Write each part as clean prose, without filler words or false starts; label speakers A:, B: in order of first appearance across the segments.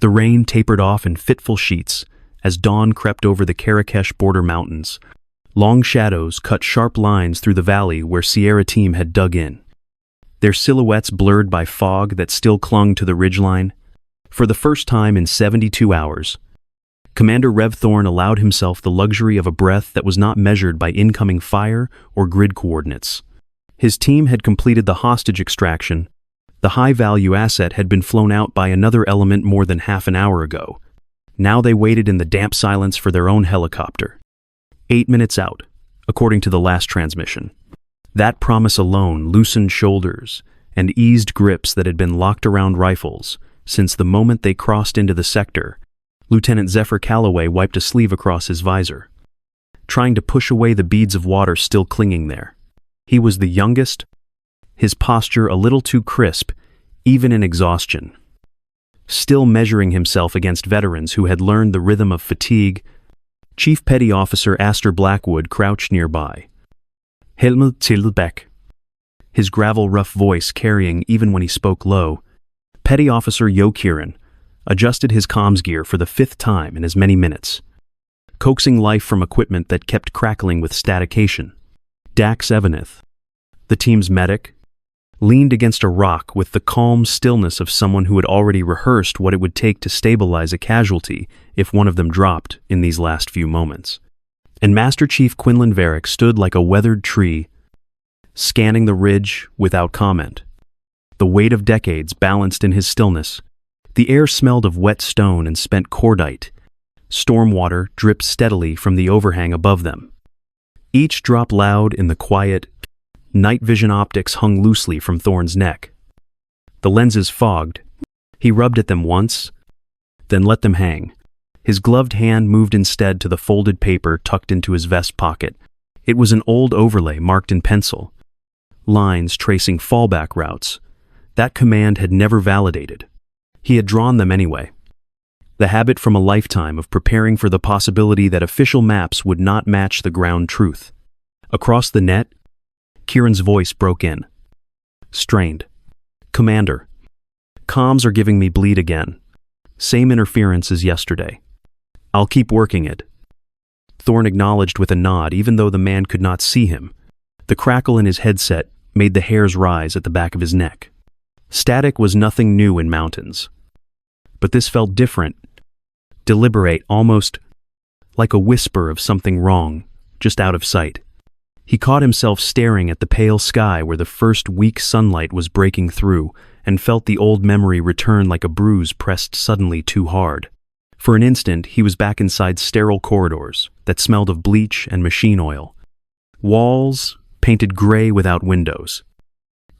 A: The rain tapered off in fitful sheets as dawn crept over the Marrakesh border mountains. Long shadows cut sharp lines through the valley where Sierra team had dug in, their silhouettes blurred by fog that still clung to the ridgeline. For the first time in 72 hours, Commander Rev Thorne allowed himself the luxury of a breath that was not measured by incoming fire or grid coordinates. His team had completed the hostage extraction. The high-value asset had been flown out by another element more than half an hour ago. Now they waited in the damp silence for their own helicopter. 8 minutes out, according to the last transmission. That promise alone loosened shoulders and eased grips that had been locked around rifles since the moment they crossed into the sector. Lieutenant Zephyr Calloway wiped a sleeve across his visor, trying to push away the beads of water still clinging there. He was the youngest, his posture a little too crisp, even in exhaustion. Still measuring himself against veterans who had learned the rhythm of fatigue, Chief Petty Officer Astor Blackwood crouched nearby. Helmet tilted back, his gravel-rough voice carrying even when he spoke low. Petty Officer Yo Kieran adjusted his comms gear for the 5th time in as many minutes, coaxing life from equipment that kept crackling with statication. Dax Evanith, the team's medic, leaned against a rock with the calm stillness of someone who had already rehearsed what it would take to stabilize a casualty if one of them dropped in these last few moments. And Master Chief Quinlan Varick stood like a weathered tree, scanning the ridge without comment. The weight of decades balanced in his stillness. The air smelled of wet stone and spent cordite. Storm water dripped steadily from the overhang above them. Each drop loud in the quiet. Night vision optics hung loosely from Thorne's neck. The lenses fogged. He rubbed at them once, then let them hang. His gloved hand moved instead to the folded paper tucked into his vest pocket. It was an old overlay marked in pencil, lines tracing fallback routes. That command had never validated. He had drawn them anyway. The habit from a lifetime of preparing for the possibility that official maps would not match the ground truth. Across the net, Kieran's voice broke in. Strained. Commander, comms are giving me bleed again. Same interference as yesterday. I'll keep working it. Thorne acknowledged with a nod, even though the man could not see him. The crackle in his headset made the hairs rise at the back of his neck. Static was nothing new in mountains. But this felt different. Deliberate, almost like a whisper of something wrong, just out of sight. He caught himself staring at the pale sky where the first weak sunlight was breaking through and felt the old memory return like a bruise pressed suddenly too hard. For an instant, he was back inside sterile corridors that smelled of bleach and machine oil. Walls painted gray without windows.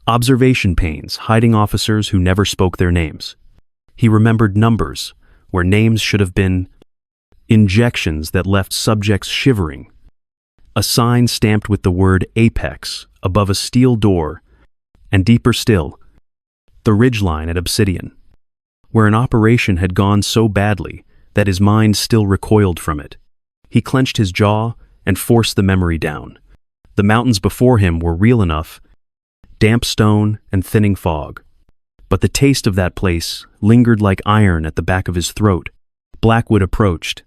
A: Observation panes hiding officers who never spoke their names. He remembered numbers where names should have been injections that left subjects shivering. A sign stamped with the word Apex above a steel door, and deeper still, the ridgeline at Obsidian, where an operation had gone so badly that his mind still recoiled from it. He clenched his jaw and forced the memory down. The mountains before him were real enough, damp stone and thinning fog. But the taste of that place lingered like iron at the back of his throat. Blackwood approached,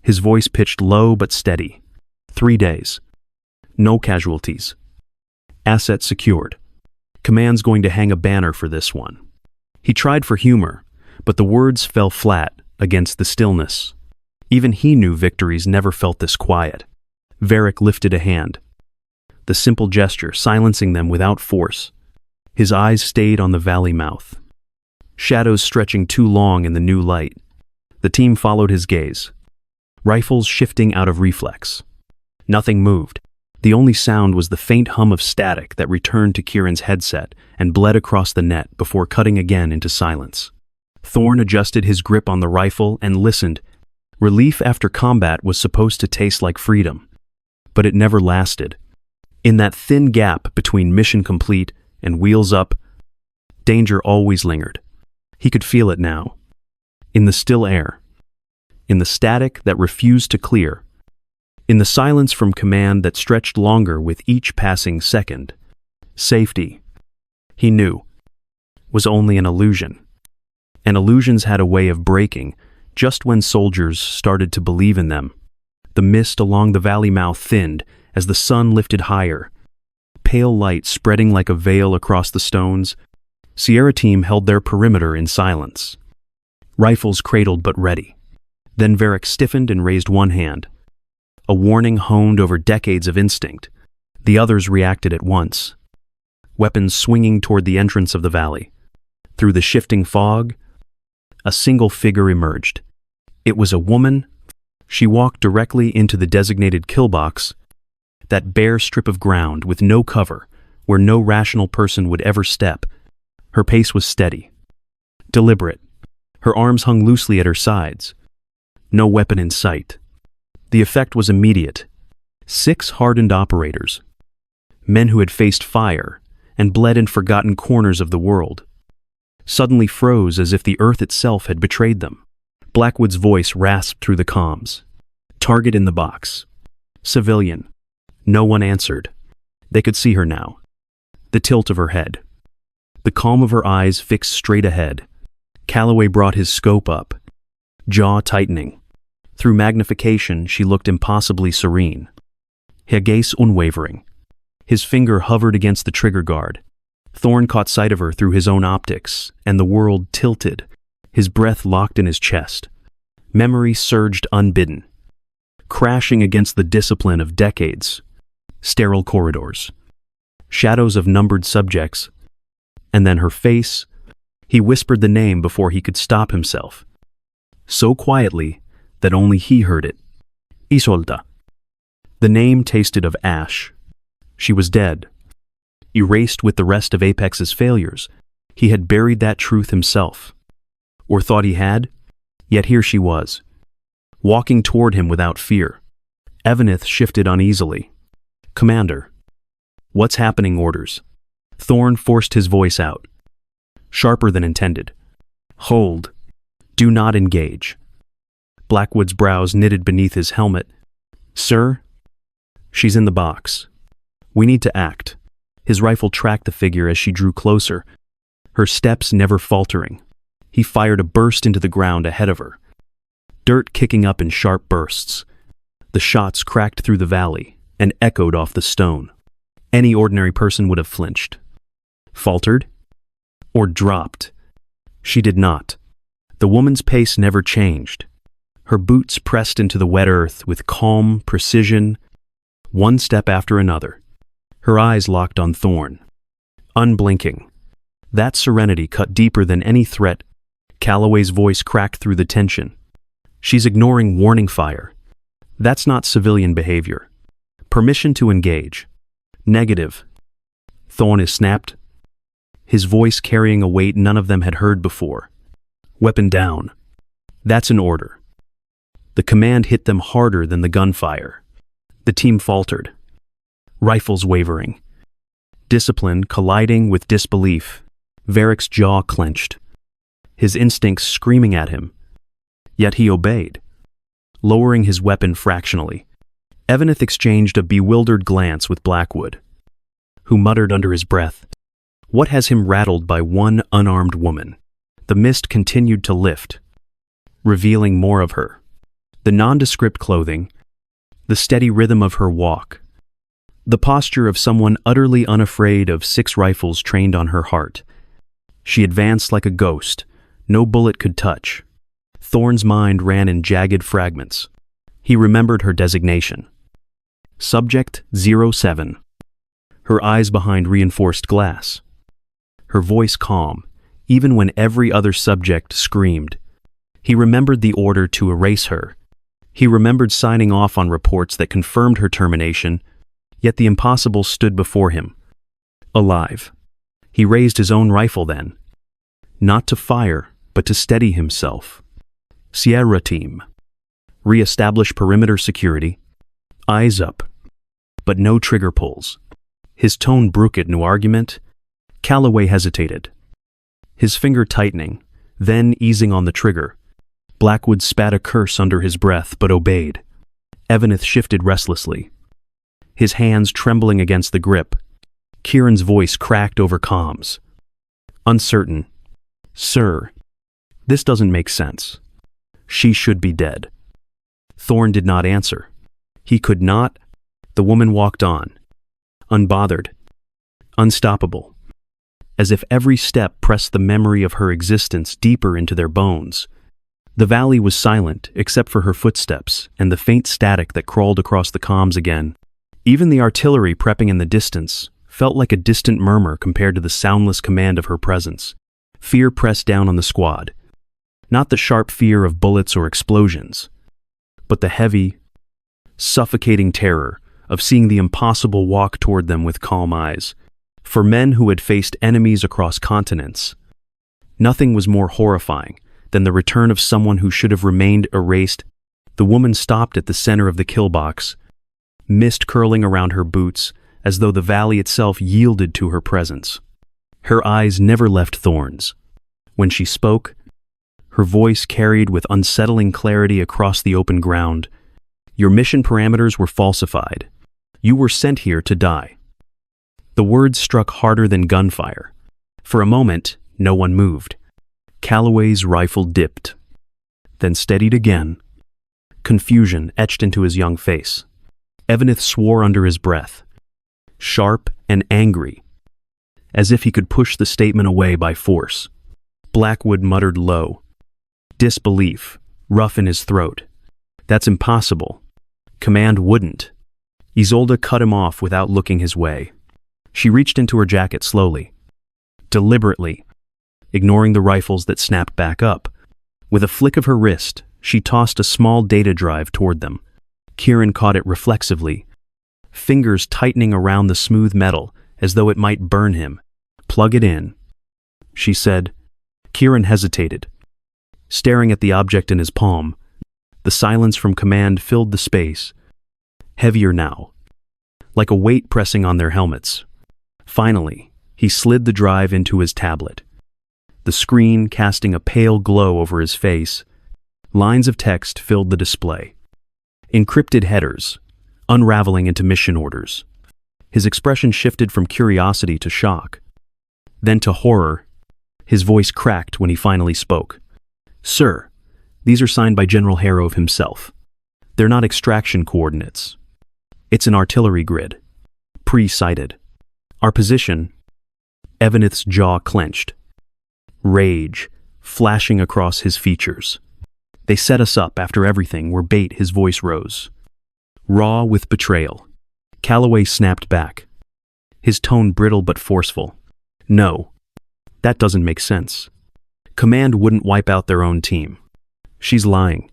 A: his voice pitched low but steady. 3 days. No casualties. Asset secured. Command's going to hang a banner for this one. He tried for humor, but the words fell flat against the stillness. Even he knew victories never felt this quiet. Varick lifted a hand. The simple gesture silencing them without force. His eyes stayed on the valley mouth. Shadows stretching too long in the new light. The team followed his gaze. Rifles shifting out of reflex. Nothing moved. The only sound was the faint hum of static that returned to Kieran's headset and bled across the net before cutting again into silence. Thorne adjusted his grip on the rifle and listened. Relief after combat was supposed to taste like freedom, but it never lasted. In that thin gap between mission complete and wheels up, danger always lingered. He could feel it now. In the still air. In the static that refused to clear. In the silence from command that stretched longer with each passing second. Safety, he knew, was only an illusion. and illusions had a way of breaking just when soldiers started to believe in them. The mist along the valley mouth thinned as the sun lifted higher, pale light spreading like a veil across the stones. Sierra team held their perimeter in silence, rifles cradled but ready. Then Varric stiffened and raised one hand, a warning honed over decades of instinct. The others reacted at once, weapons swinging toward the entrance of the valley. Through the shifting fog, a single figure emerged. It was a woman. She walked directly into the designated Killbox, that bare strip of ground with no cover, where no rational person would ever step. Her pace was steady, deliberate. Her arms hung loosely at her sides. No weapon in sight. The effect was immediate. 6 hardened operators, men who had faced fire and bled in forgotten corners of the world, suddenly froze as if the earth itself had betrayed them. Blackwood's voice rasped through the comms. Target in the box. Civilian. No one answered. They could see her now. The tilt of her head. The calm of her eyes fixed straight ahead. Calloway brought his scope up, jaw tightening. Through magnification, she looked impossibly serene. Her gaze unwavering. His finger hovered against the trigger guard. Thorn caught sight of her through his own optics, and the world tilted, his breath locked in his chest. Memory surged unbidden, crashing against the discipline of decades. Sterile corridors, shadows of numbered subjects, and then her face. He whispered the name before he could stop himself, so quietly that only he heard it. Isolda. The name tasted of ash. She was dead, erased with the rest of Apex's failures. He had buried that truth himself, or thought he had, yet here she was, walking toward him without fear. Evanith shifted uneasily. Commander. What's happening? Orders. Thorn forced his voice out, sharper than intended. Hold. Do not engage. Blackwood's brows knitted beneath his helmet. Sir? She's in the box. We need to act. His rifle tracked the figure as she drew closer, her steps never faltering. He fired a burst into the ground ahead of her, dirt kicking up in sharp bursts. The shots cracked through the valley and echoed off the stone. Any ordinary person would have flinched, faltered, or dropped. She did not. The woman's pace never changed. Her boots pressed into the wet earth with calm precision, one step after another. Her eyes locked on Thorn, unblinking. That serenity cut deeper than any threat. Calloway's voice cracked through the tension. She's ignoring warning fire. That's not civilian behavior. Permission to engage. Negative. Thorn is snapped, his voice carrying a weight none of them had heard before. Weapon down. That's an order. The command hit them harder than the gunfire. The team faltered, rifles wavering, discipline colliding with disbelief. Varric's jaw clenched, his instincts screaming at him. Yet he obeyed, lowering his weapon fractionally. Evanith exchanged a bewildered glance with Blackwood, who muttered under his breath, "What has him rattled by one unarmed woman?" The mist continued to lift, revealing more of her. The nondescript clothing, the steady rhythm of her walk, the posture of someone utterly unafraid of 6 rifles trained on her heart. She advanced like a ghost, no bullet could touch. Thorn's mind ran in jagged fragments. He remembered her designation. Subject 07. Her eyes behind reinforced glass. Her voice calm, even when every other subject screamed. He remembered the order to erase her. He remembered signing off on reports that confirmed her termination, yet the impossible stood before him. Alive. He raised his own rifle then, not to fire, but to steady himself. Sierra team. Re-establish perimeter security. Eyes up. But no trigger pulls. His tone brooked no argument. Calloway hesitated, his finger tightening, then easing on the trigger. Blackwood spat a curse under his breath, but obeyed. Evanith shifted restlessly, his hands trembling against the grip. Kieran's voice cracked over comms. Uncertain. Sir. This doesn't make sense. She should be dead. Thorn did not answer. He could not. The woman walked on, unbothered, unstoppable, as if every step pressed the memory of her existence deeper into their bones. The valley was silent except for her footsteps and the faint static that crawled across the comms again. Even the artillery prepping in the distance felt like a distant murmur compared to the soundless command of her presence. Fear pressed down on the squad. Not the sharp fear of bullets or explosions, but the heavy, suffocating terror of seeing the impossible walk toward them with calm eyes. For men who had faced enemies across continents, nothing was more horrifying than the return of someone who should have remained erased. The woman stopped at the center of the Killbox, mist curling around her boots as though the valley itself yielded to her presence. Her eyes never left Thorn's. When she spoke, her voice carried with unsettling clarity across the open ground. Your mission parameters were falsified. You were sent here to die. The words struck harder than gunfire. For a moment, no one moved. Calloway's rifle dipped, then steadied again. Confusion etched into his young face. Evanith swore under his breath, sharp and angry, as if he could push the statement away by force. Blackwood muttered low, disbelief rough in his throat. That's impossible. Command wouldn't. Isolde cut him off without looking his way. She reached into her jacket slowly, deliberately, ignoring the rifles that snapped back up. With a flick of her wrist, she tossed a small data drive toward them. Kieran caught it reflexively, fingers tightening around the smooth metal as though it might burn him. Plug it in, she said. Kieran hesitated, staring at the object in his palm. The silence from command filled the space, heavier now, like a weight pressing on their helmets. Finally, he slid the drive into his tablet, the screen casting a pale glow over his face. Lines of text filled the display. Encrypted headers, unraveling into mission orders. His expression shifted from curiosity to shock, then to horror. His voice cracked when he finally spoke. Sir, these are signed by General Harrove himself. They're not extraction coordinates. It's an artillery grid, pre-sighted. Our position. Evanith's jaw clenched, rage flashing across his features. They set us up after everything. We're bait. His voice rose, raw with betrayal. Calloway snapped back, his tone brittle but forceful. No, that doesn't make sense. Command wouldn't wipe out their own team. She's lying.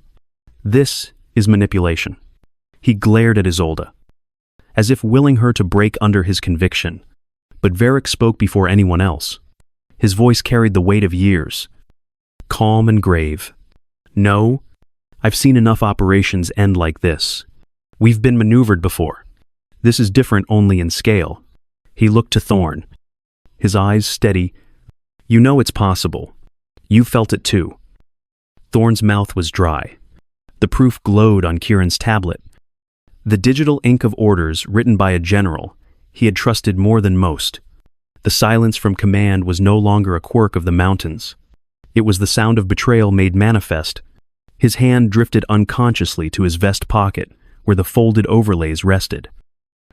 A: This is manipulation. He glared at Isolde, as if willing her to break under his conviction. But Varric spoke before anyone else. His voice carried the weight of years, calm and grave. No, I've seen enough operations end like this. We've been maneuvered before. This is different only in scale. He looked to Thorn, his eyes steady. You know it's possible. You felt it too. Thorn's mouth was dry. The proof glowed on Kieran's tablet. The digital ink of orders written by a general he had trusted more than most. The silence from command was no longer a quirk of the mountains. It was the sound of betrayal made manifest. His hand drifted unconsciously to his vest pocket, where the folded overlays rested.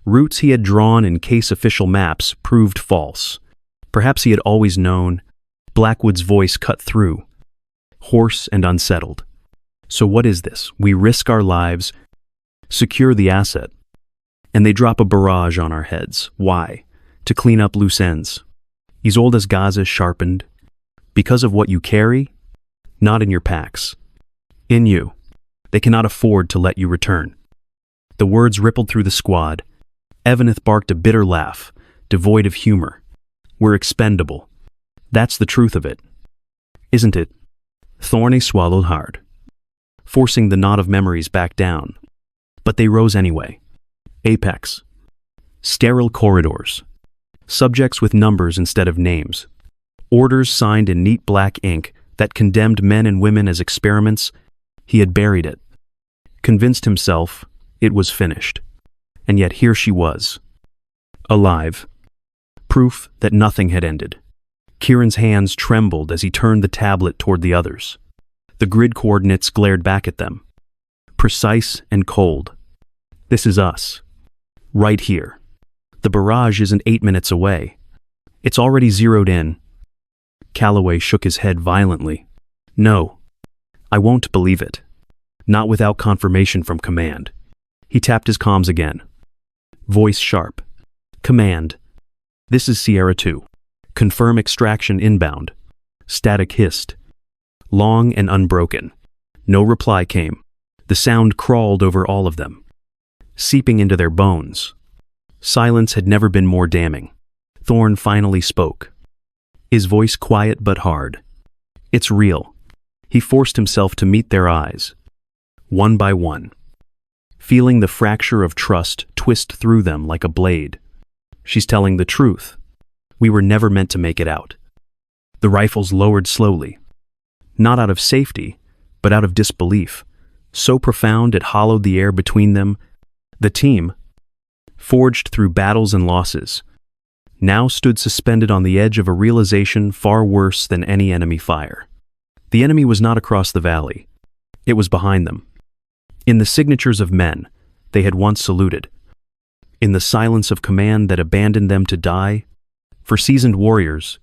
A: Routes he had drawn in case official maps proved false. Perhaps he had always known. Blackwood's voice cut through, hoarse and unsettled. So what is this? We risk our lives, secure the asset, and they drop a barrage on our heads. Why? To clean up loose ends. Isolde's gaze sharpened. Because of what you carry? Not in your packs. In you. They cannot afford to let you return. The words rippled through the squad. Evanith barked a bitter laugh, devoid of humor. We're expendable. That's the truth of it. Isn't it? Thorny swallowed hard, forcing the knot of memories back down. But they rose anyway. Apex. Sterile corridors. Subjects with numbers instead of names. Orders signed in neat black ink that condemned men and women as experiments. He had buried it. Convinced himself it was finished. And yet here she was. Alive. Proof that nothing had ended. Kieran's hands trembled as he turned the tablet toward the others. The grid coordinates glared back at them. Precise and cold. This is us. Right here. The barrage isn't 8 minutes away. It's already zeroed in. Calloway shook his head violently. No. I won't believe it. Not without confirmation from command. He tapped his comms again. Voice sharp. Command. This is Sierra 2. Confirm extraction inbound. Static hissed. Long and unbroken. No reply came. The sound crawled over all of them, seeping into their bones. Silence had never been more damning. Thorne finally spoke. His voice quiet but hard. It's real. He forced himself to meet their eyes. One by one. Feeling the fracture of trust twist through them like a blade. She's telling the truth. We were never meant to make it out. The rifles lowered slowly. Not out of safety, but out of disbelief. So profound it hollowed the air between them. The team, forged through battles and losses, now stood suspended on the edge of a realization far worse than any enemy fire. The enemy was not across the valley. It was behind them. In the signatures of men they had once saluted. In the silence of command that abandoned them to die. For seasoned warriors,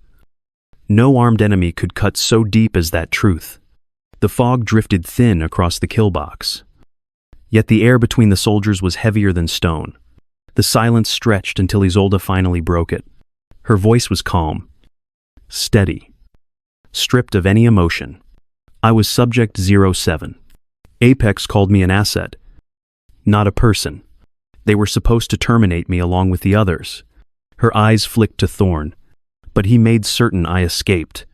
A: no armed enemy could cut so deep as that truth. The fog drifted thin across the Killbox. Yet the air between the soldiers was heavier than stone. The silence stretched until Isolde finally broke it. Her voice was calm, steady, stripped of any emotion. I was Subject 07. Apex called me an asset, not a person. They were supposed to terminate me along with the others. Her eyes flicked to Thorne, but he made certain I escaped.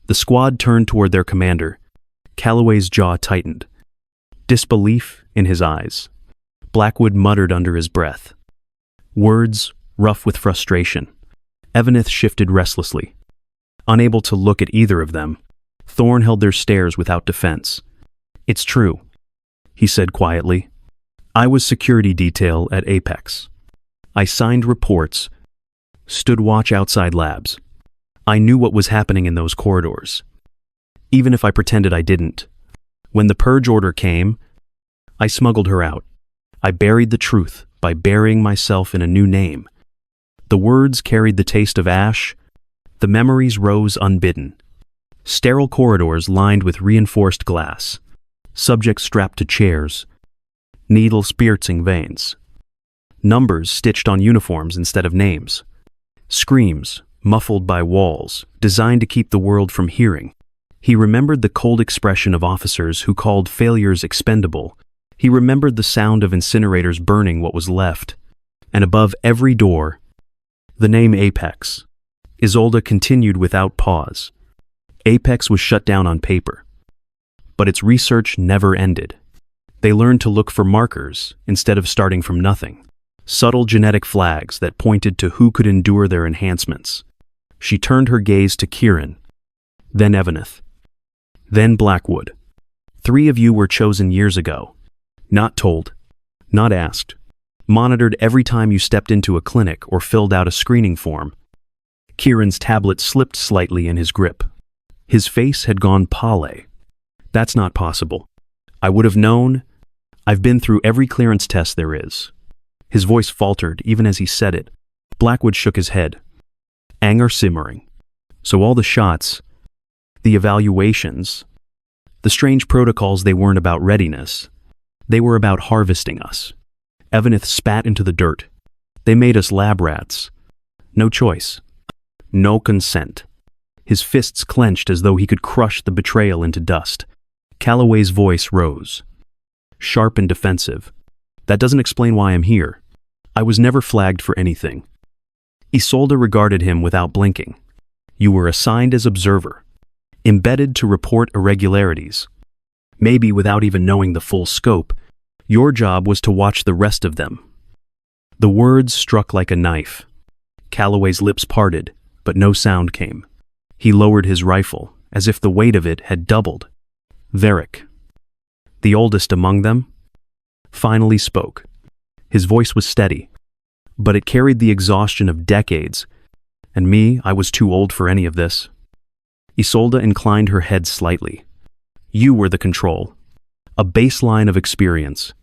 A: The squad turned toward their commander. Calloway's jaw tightened. Disbelief in his eyes. Blackwood muttered under his breath. Words rough with frustration. Evanith shifted restlessly. Unable to look at either of them, Thorne held their stares without defense. It's true, he said quietly. I was security detail at Apex. I signed reports, stood watch outside labs. I knew what was happening in those corridors. Even if I pretended I didn't. When the purge order came, I smuggled her out. I buried the truth by burying myself in a new name. The words carried the taste of ash. The memories rose unbidden. Sterile corridors lined with reinforced glass. Subjects strapped to chairs. Needles piercing veins. Numbers stitched on uniforms instead of names. Screams, muffled by walls, designed to keep the world from hearing. He remembered the cold expression of officers who called failures expendable. He remembered the sound of incinerators burning what was left. And above every door, the name Apex. Isolde continued without pause. Apex was shut down on paper. But its research never ended. They learned to look for markers instead of starting from nothing. Subtle genetic flags that pointed to who could endure their enhancements. She turned her gaze to Kieran, then Evanith, then Blackwood. 3 of you were chosen years ago. Not told, not asked, monitored every time you stepped into a clinic or filled out a screening form. Kieran's tablet slipped slightly in his grip. His face had gone pale. That's not possible. I would have known. I've been through every clearance test there is. His voice faltered even as he said it. Blackwood shook his head. Anger simmering. So all the shots, the evaluations, the strange protocols, they weren't about readiness. They were about harvesting us. Evanith spat into the dirt. They made us lab rats. No choice. No consent. His fists clenched as though he could crush the betrayal into dust. Calloway's voice rose. Sharp and defensive. That doesn't explain why I'm here. I was never flagged for anything. Isolde regarded him without blinking. You were assigned as observer. Embedded to report irregularities. Maybe without even knowing the full scope. Your job was to watch the rest of them. The words struck like a knife. Calloway's lips parted, but no sound came. He lowered his rifle, as if the weight of it had doubled. Varric, the oldest among them, finally spoke. His voice was steady, but it carried the exhaustion of decades And me, I was too old for any of this. Isolde inclined her head slightly. You were the control. A baseline of experience.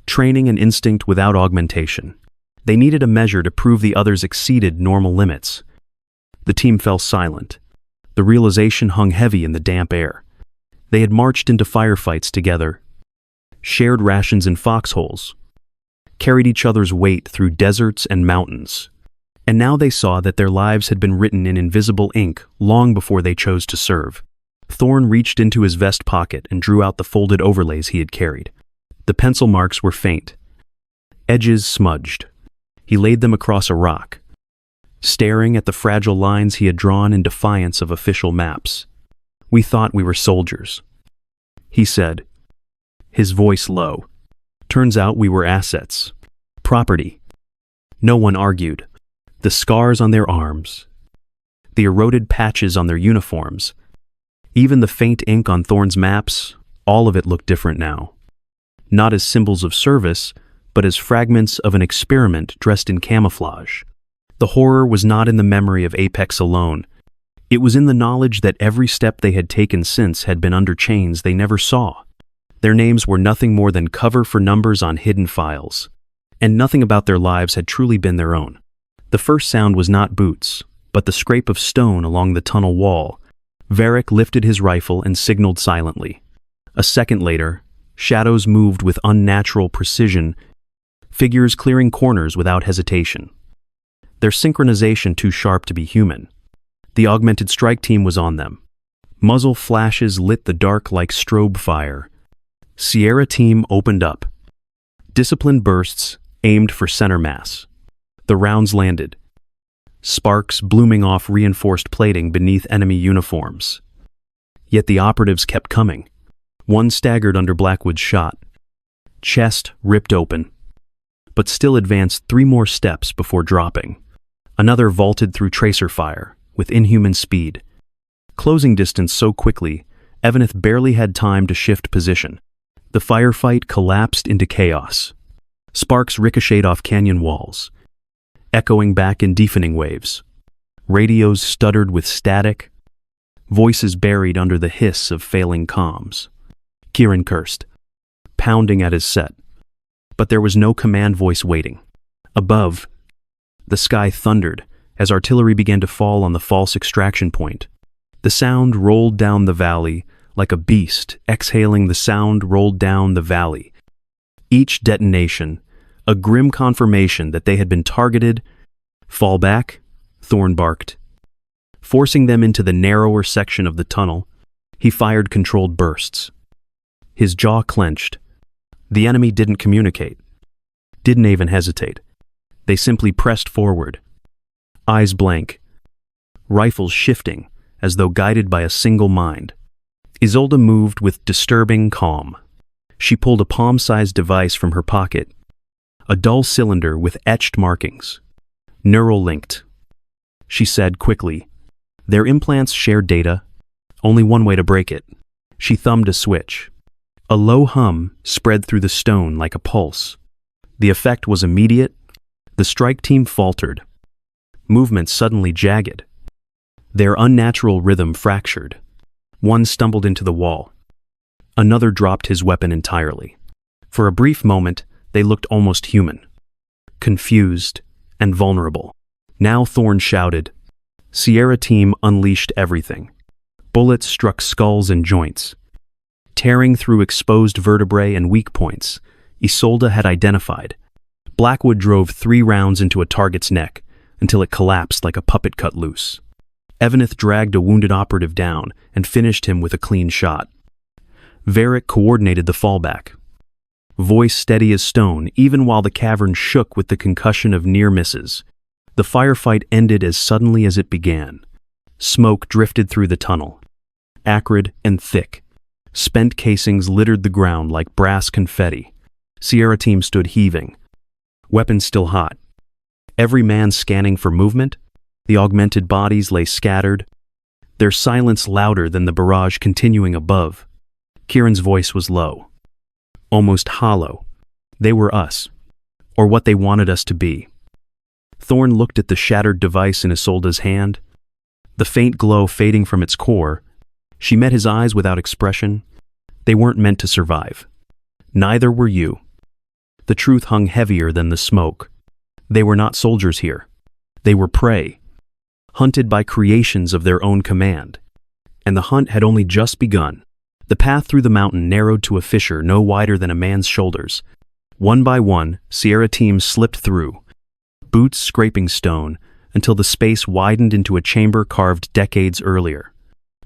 A: Training and instinct without augmentation. They needed a measure to prove the others exceeded normal limits. The team fell silent. The realization hung heavy in the damp air. They had marched into firefights together, shared rations in foxholes, carried each other's weight through deserts and mountains. And now they saw that their lives had been written in invisible ink long before they chose to serve. Thorn reached into his vest pocket and drew out the folded overlays he had carried. The pencil marks were faint, edges smudged. He laid them across a rock, staring at the fragile lines he had drawn in defiance of official maps. We thought we were soldiers, he said, his voice low. Turns out we were assets, property. No one argued. The scars on their arms, the eroded patches on their uniforms, even the faint ink on Thorn's maps, all of it looked different now. Not as symbols of service, but as fragments of an experiment dressed in camouflage. The horror was not in the memory of Apex alone. It was in the knowledge that every step they had taken since had been under chains they never saw. Their names were nothing more than cover for numbers on hidden files, and nothing about their lives had truly been their own. The first sound was not boots, but the scrape of stone along the tunnel wall. Varric lifted his rifle and signaled silently. A second later, shadows moved with unnatural precision, figures clearing corners without hesitation. Their synchronization too sharp to be human. The augmented strike team was on them. Muzzle flashes lit the dark like strobe fire. Sierra team opened up. Disciplined bursts aimed for center mass. The rounds landed, sparks blooming off reinforced plating beneath enemy uniforms. Yet the operatives kept coming. One staggered under Blackwood's shot. Chest ripped open, but still advanced 3 more steps before dropping. Another vaulted through tracer fire, with inhuman speed. Closing distance so quickly, Evanith barely had time to shift position. The firefight collapsed into chaos. Sparks ricocheted off canyon walls, echoing back in deafening waves. Radios stuttered with static, voices buried under the hiss of failing comms. Kieran cursed, pounding at his set. But there was no command voice waiting. Above, the sky thundered as artillery began to fall on the false extraction point. The sound rolled down the valley like a beast exhaling. The sound rolled down the valley. Each detonation, a grim confirmation that they had been targeted. Fall back, Thorn barked. Forcing them into the narrower section of the tunnel, he fired controlled bursts. His jaw clenched. The enemy didn't communicate, didn't even hesitate. They simply pressed forward, eyes blank, rifles shifting as though guided by a single mind. Isolde moved with disturbing calm. She pulled a palm-sized device from her pocket, a dull cylinder with etched markings. Neural linked. She said quickly, their implants share data, only one way to break it. She thumbed a switch. A low hum spread through the stone like a pulse. The effect was immediate. The strike team faltered. Movement suddenly jagged. Their unnatural rhythm fractured. One stumbled into the wall. Another dropped his weapon entirely. For a brief moment, they looked almost human, confused and vulnerable. Now Thorn shouted. Sierra team unleashed everything. Bullets struck skulls and joints, tearing through exposed vertebrae and weak points Isolde had identified. Blackwood drove 3 rounds into a target's neck until it collapsed like a puppet cut loose. Evanith dragged a wounded operative down and finished him with a clean shot. Varric coordinated the fallback, voice steady as stone even while the cavern shook with the concussion of near misses. The firefight ended as suddenly as it began. Smoke drifted through the tunnel, acrid and thick. Spent casings littered the ground like brass confetti. Sierra team stood heaving, weapons still hot. Every man scanning for movement. The augmented bodies lay scattered, their silence louder than the barrage continuing above. Kieran's voice was low, almost hollow. They were us, or what they wanted us to be. Thorn looked at the shattered device in Isolde's hand. The faint glow fading from its core. She met his eyes without expression. They weren't meant to survive. Neither were you. The truth hung heavier than the smoke. They were not soldiers here. They were prey, hunted by creations of their own command. And the hunt had only just begun. The path through the mountain narrowed to a fissure no wider than a man's shoulders. One by one, Sierra teams slipped through, boots scraping stone, until the space widened into a chamber carved decades earlier.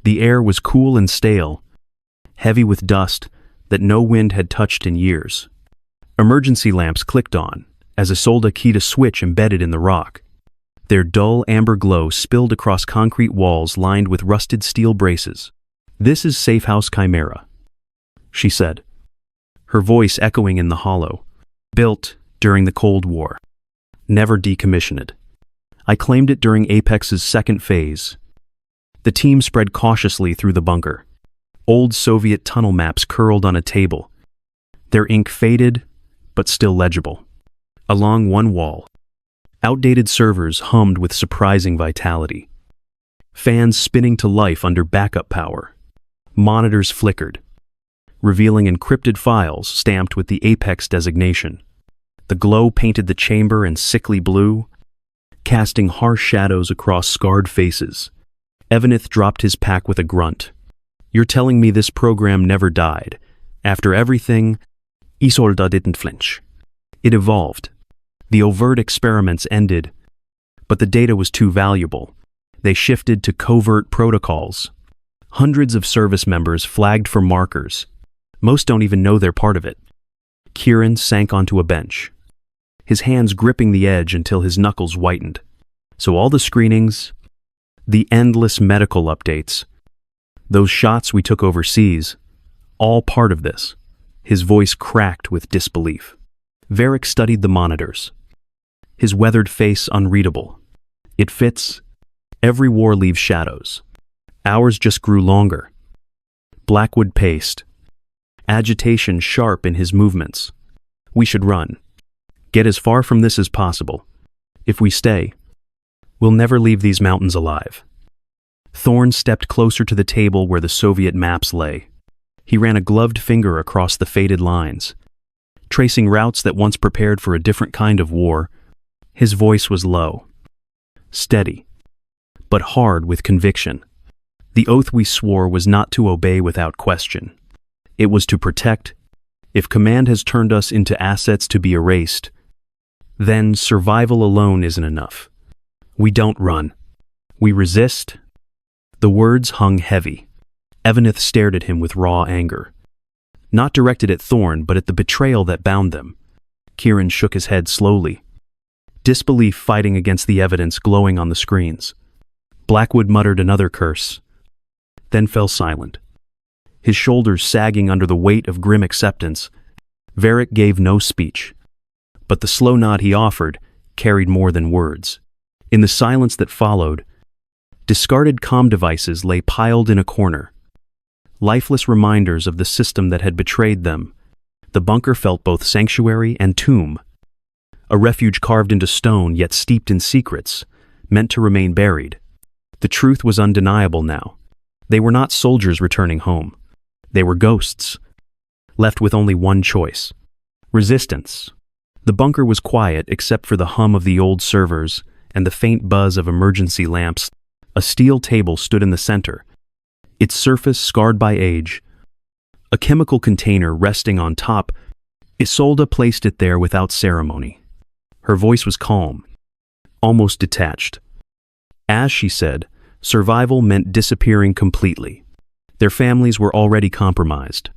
A: The air was cool and stale, heavy with dust that no wind had touched in years. Emergency lamps clicked on, as Isolde keyed a switch embedded in the rock. Their dull amber glow spilled across concrete walls lined with rusted steel braces. "This is Safe House Chimera," she said, her voice echoing in the hollow. "Built during the Cold War. Never decommissioned. I claimed it during Apex's second phase." The team spread cautiously through the bunker. Old Soviet tunnel maps curled on a table, their ink faded but still legible. Along one wall, outdated servers hummed with surprising vitality. Fans spinning to life under backup power. Monitors flickered, revealing encrypted files stamped with the Apex designation. The glow painted the chamber in sickly blue, casting harsh shadows across scarred faces. Evanith dropped his pack with a grunt. "You're telling me this program never died? After everything?" Isolde didn't flinch. It evolved. The overt experiments ended, but the data was too valuable. They shifted to covert protocols. Hundreds of service members flagged for markers. Most don't even know they're part of it. Kieran sank onto a bench, his hands gripping the edge until his knuckles whitened. So all the screenings, the endless medical updates, those shots we took overseas, all part of this. His voice cracked with disbelief. Varric studied the monitors, his weathered face unreadable. "It fits. Every war leaves shadows. Ours just grew longer." Blackwood paced, agitation sharp in his movements. "We should run. Get as far from this as possible. If we stay, we'll never leave these mountains alive." Thorn stepped closer to the table where the Soviet maps lay. He ran a gloved finger across the faded lines, tracing routes that once prepared for a different kind of war. His voice was low, steady, but hard with conviction. The oath we swore was not to obey without question. It was to protect. If command has turned us into assets to be erased, then survival alone isn't enough. We don't run. We resist. The words hung heavy. Evanith stared at him with raw anger. Not directed at Thorn, but at the betrayal that bound them. Kieran shook his head slowly, disbelief fighting against the evidence glowing on the screens. Blackwood muttered another curse, then fell silent, his shoulders sagging under the weight of grim acceptance. Varric gave no speech, but the slow nod he offered carried more than words. In the silence that followed, discarded comm devices lay piled in a corner, lifeless reminders of the system that had betrayed them. The bunker felt both sanctuary and tomb, a refuge carved into stone yet steeped in secrets, meant to remain buried. The truth was undeniable now. They were not soldiers returning home. They were ghosts, left with only one choice: resistance. The bunker was quiet except for the hum of the old servers and the faint buzz of emergency lamps. A steel table stood in the center, its surface scarred by age. A chemical container resting on top. Isolde placed it there without ceremony. Her voice was calm, almost detached. As she said, survival meant disappearing completely. Their families were already compromised,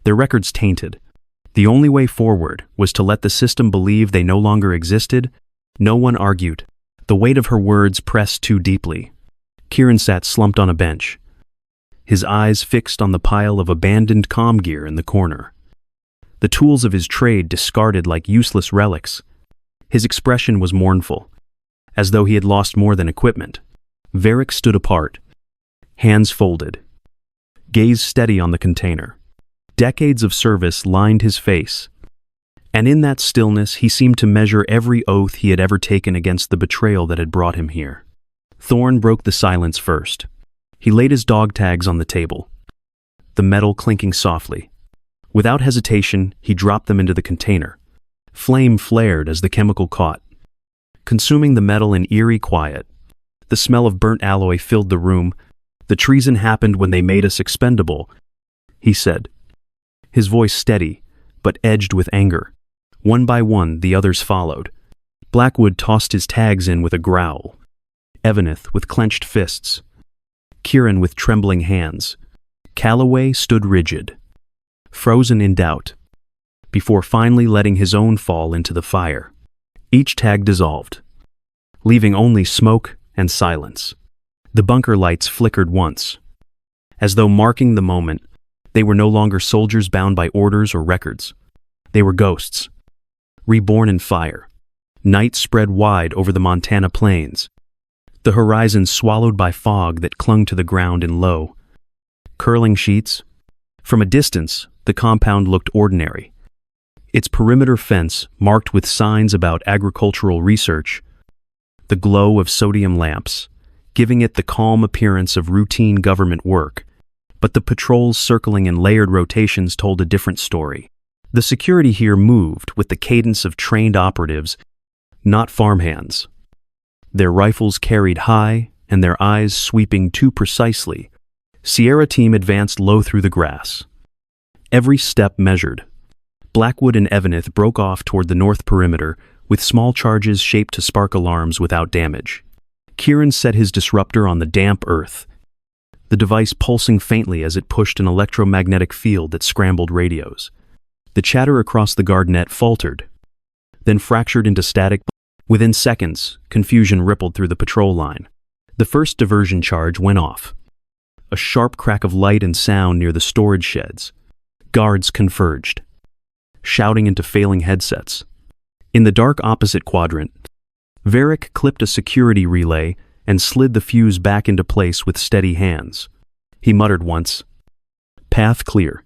A: their records tainted. The only way forward was to let the system believe they no longer existed. No one argued. The weight of her words pressed too deeply. Kieran sat slumped on a bench, his eyes fixed on the pile of abandoned comm gear in the corner. The tools of his trade discarded like useless relics. His expression was mournful, as though he had lost more than equipment. Varric stood apart, hands folded, gaze steady on the container. Decades of service lined his face, And in that stillness, he seemed to measure every oath he had ever taken against the betrayal that had brought him here. Thorn broke the silence first. He laid his dog tags on the table, the metal clinking softly. Without hesitation, he dropped them into the container. Flame flared as the chemical caught, consuming the metal in eerie quiet. The smell of burnt alloy filled the room. "The treason happened when they made us expendable," he said, his voice steady, but edged with anger. One by one, the others followed. Blackwood tossed his tags in with a growl. Evaneth with clenched fists. Kieran with trembling hands. Calloway stood rigid, frozen in doubt, before finally letting his own fall into the fire. Each tag dissolved, leaving only smoke and silence. The bunker lights flickered once, as though marking the moment. They were no longer soldiers bound by orders or records. They were ghosts, reborn in fire. Night spread wide over the Montana plains, the horizon swallowed by fog that clung to the ground in low, curling sheets. From a distance, the compound looked ordinary. Its perimeter fence marked with signs about agricultural research, the glow of sodium lamps, giving it the calm appearance of routine government work. But the patrols circling in layered rotations told a different story. The security here moved with the cadence of trained operatives, not farmhands. Their rifles carried high and their eyes sweeping too precisely. Sierra team advanced low through the grass. Every step measured. Blackwood and Evaneth broke off toward the north perimeter with small charges shaped to spark alarms without damage. Kieran set his disruptor on the damp earth, the device pulsing faintly as it pushed an electromagnetic field that scrambled radios. The chatter across the guard net faltered, then fractured into static. Within seconds, confusion rippled through the patrol line. The first diversion charge went off. A sharp crack of light and sound near the storage sheds. Guards converged, shouting into failing headsets. In the dark opposite quadrant, Varric clipped a security relay and slid the fuse back into place with steady hands. He muttered once, "Path clear,"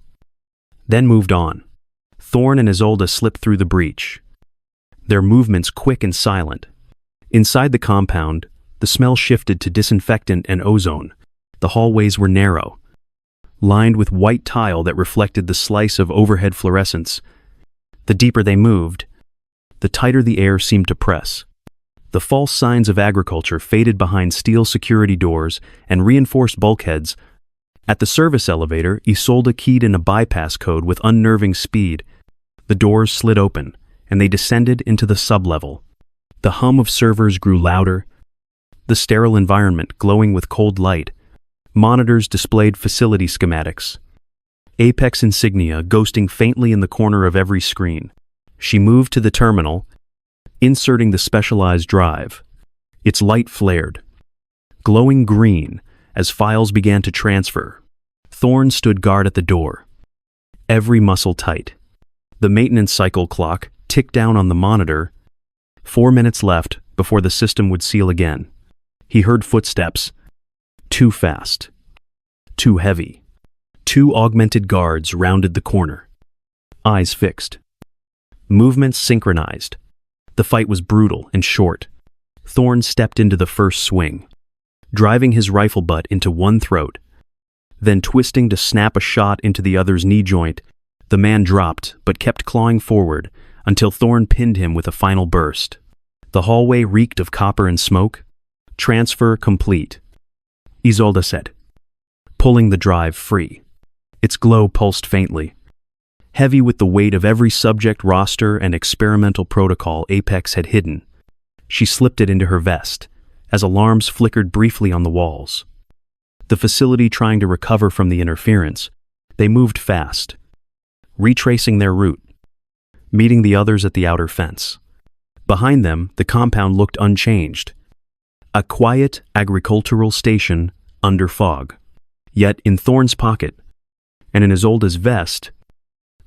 A: then moved on. Thorn and Isolde slipped through the breach, their movements quick and silent. Inside the compound, the smell shifted to disinfectant and ozone. The hallways were narrow, lined with white tile that reflected the slice of overhead fluorescence. The deeper they moved, the tighter the air seemed to press. The false signs of agriculture faded behind steel security doors and reinforced bulkheads. At the service elevator, Isolde keyed in a bypass code with unnerving speed. The doors slid open, and they descended into the sublevel. The hum of servers grew louder, the sterile environment glowing with cold light. Monitors displayed facility schematics, Apex insignia ghosting faintly in the corner of every screen. She moved to the terminal, inserting the specialized drive. Its light flared, glowing green as files began to transfer. Thorn stood guard at the door, every muscle tight. The maintenance cycle clock ticked down on the monitor. 4 minutes left before the system would seal again. He heard footsteps. Too fast. Too heavy. 2 augmented guards rounded the corner, eyes fixed. Movements synchronized. The fight was brutal and short. Thorn stepped into the first swing, driving his rifle butt into one throat, then twisting to snap a shot into the other's knee joint. The man dropped, but kept clawing forward until Thorn pinned him with a final burst. The hallway reeked of copper and smoke. Transfer complete, Isolde said, pulling the drive free. Its glow pulsed faintly, heavy with the weight of every subject roster and experimental protocol Apex had hidden. She slipped it into her vest, as alarms flickered briefly on the walls. The facility trying to recover from the interference, they moved fast, retracing their route, meeting the others at the outer fence. Behind them, the compound looked unchanged. A quiet agricultural station under fog. Yet in Thorn's pocket, and in Isolde's vest,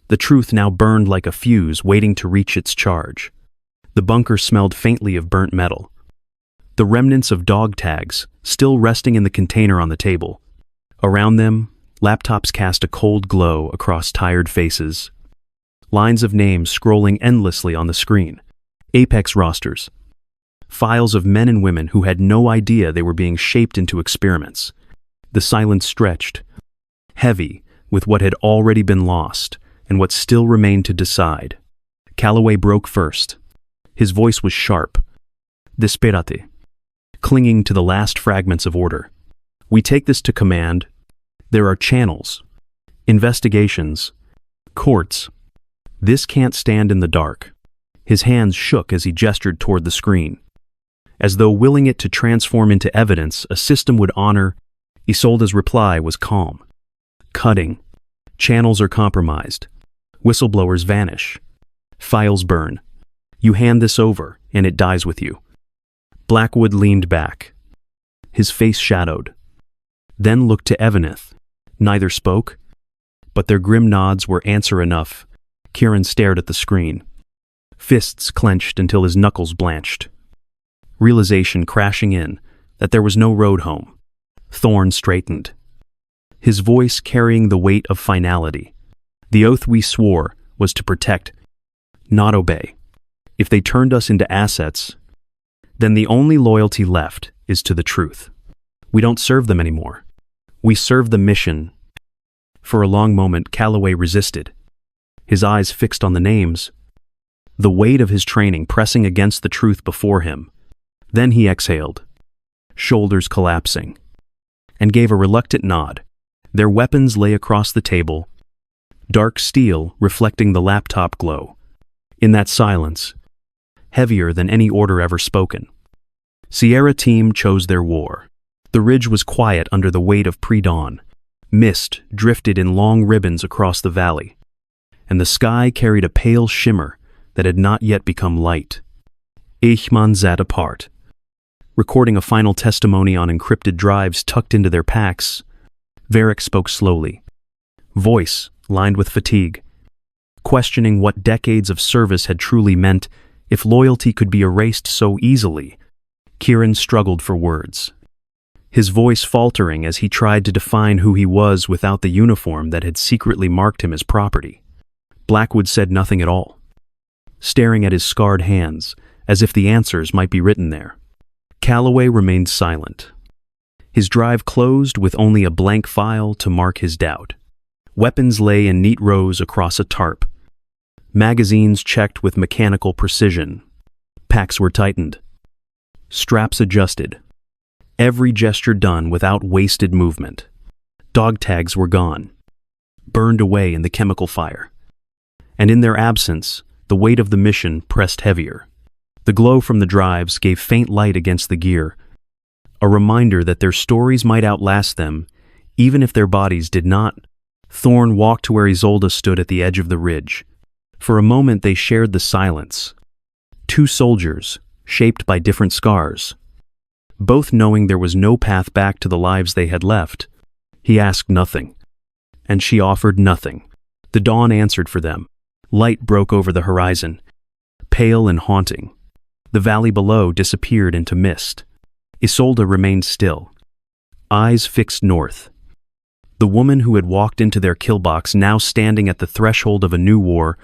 A: the truth now burned like a fuse waiting to reach its charge. The bunker smelled faintly of burnt metal, the remnants of dog tags still resting in the container on the table. Around them, laptops cast a cold glow across tired faces. lines of names scrolling endlessly on the screen. Apex rosters. Files of men and women who had no idea they were being shaped into experiments. The silence stretched, heavy with what had already been lost and what still remained to decide. Calloway broke first. His voice was sharp. Desperate, clinging to the last fragments of order. We take this to command. There are channels, investigations, courts. This can't stand in the dark. His hands shook as he gestured toward the screen. As though willing it to transform into evidence a system would honor, Isolda's reply was calm. Cutting. Channels are compromised. Whistleblowers vanish. Files burn. You hand this over, and it dies with you. Blackwood leaned back. His face shadowed. Then looked to Evaneth. Neither spoke, but their grim nods were answer enough. Kieran stared at the screen. Fists clenched until his knuckles blanched. Realization crashing in that there was no road home. Thorne straightened. His voice carrying the weight of finality. The oath we swore was to protect, not obey. If they turned us into assets, then the only loyalty left is to the truth. We don't serve them anymore. We serve the mission. For a long moment, Calloway resisted, his eyes fixed on the names, the weight of his training pressing against the truth before him. Then he exhaled, shoulders collapsing, and gave a reluctant nod. Their weapons lay across the table, dark steel reflecting the laptop glow. In that silence, heavier than any order ever spoken, Sierra team chose their war. The ridge was quiet under the weight of pre-dawn. Mist drifted in long ribbons across the valley, and the sky carried a pale shimmer that had not yet become light. Eichmann sat apart, recording a final testimony on encrypted drives tucked into their packs. Varric spoke slowly, voice lined with fatigue, questioning what decades of service had truly meant if loyalty could be erased so easily. Kieran struggled for words, his voice faltering as he tried to define who he was without the uniform that had secretly marked him as property. Blackwood said nothing at all, staring at his scarred hands as if the answers might be written there. Calloway remained silent, his drive closed with only a blank file to mark his doubt. Weapons lay in neat rows across a tarp, magazines checked with mechanical precision. Packs were tightened, straps adjusted, every gesture done without wasted movement. Dog tags were gone, burned away in the chemical fire. And in their absence, the weight of the mission pressed heavier. The glow from the drives gave faint light against the gear, a reminder that their stories might outlast them, even if their bodies did not. Thorne walked to where Isolde stood at the edge of the ridge. For a moment they shared the silence. Two soldiers, shaped by different scars, both knowing there was no path back to the lives they had left. He asked nothing, and she offered nothing. The dawn answered for them. Light broke over the horizon, pale and haunting. The valley below disappeared into mist. Isolde remained still, eyes fixed north. The woman who had walked into their killbox, now standing at the threshold of a new war,